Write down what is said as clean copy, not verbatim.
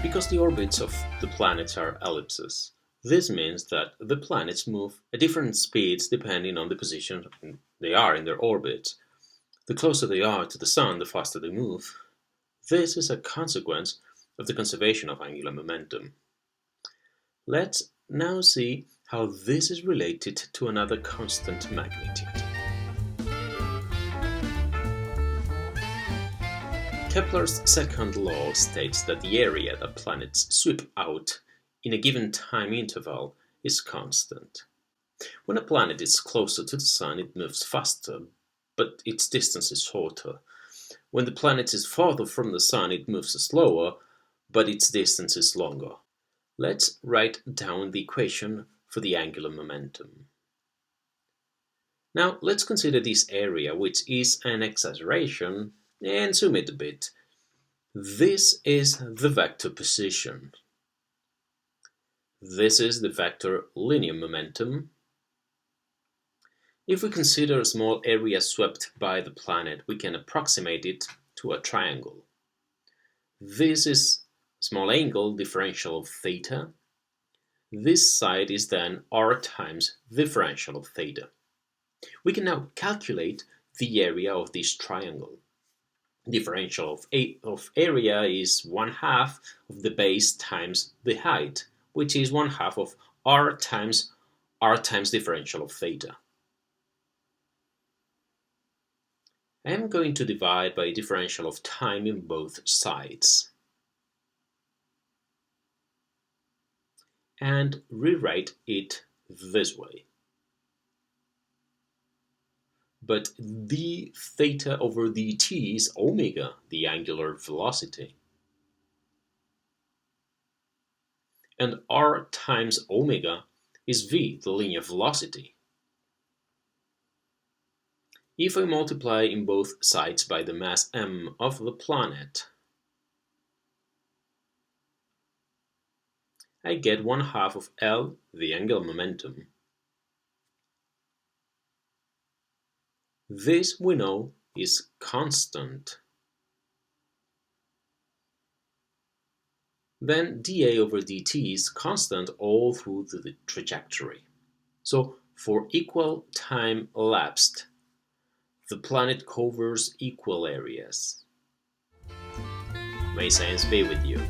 Because the orbits of the planets are ellipses, this means that the planets move at different speeds depending on the position they are in their orbits. The closer they are to the Sun, the faster they move. This is a consequence of the conservation of angular momentum. Let's now see how this is related to another constant magnitude. Kepler's second law states that the area that planets sweep out in a given time interval is constant. When a planet is closer to the Sun, it moves faster, but its distance is shorter. When the planet is farther from the Sun, it moves slower, but its distance is longer. Let's write down the equation for the angular momentum. Now let's consider this area, which is an exaggeration, and zoom it a bit. This is the vector position. This is the vector linear momentum. If we consider a small area swept by the planet, we can approximate it to a triangle. This is a small angle differential of theta. This side is then r times differential of theta. We can now calculate the area of this triangle. Differential of area is 1/2 of the base times the height, which is 1/2 of r times differential of theta. I am going to divide by differential of time in both sides and rewrite it this way. But d theta over dt is omega, the angular velocity. And r times omega is v, the linear velocity. If I multiply in both sides by the mass m of the planet, I get 1/2 of L, the angular momentum. This, we know, is constant. Then dA over dt is constant all through the trajectory. So for equal time elapsed, the planet covers equal areas. May science be with you.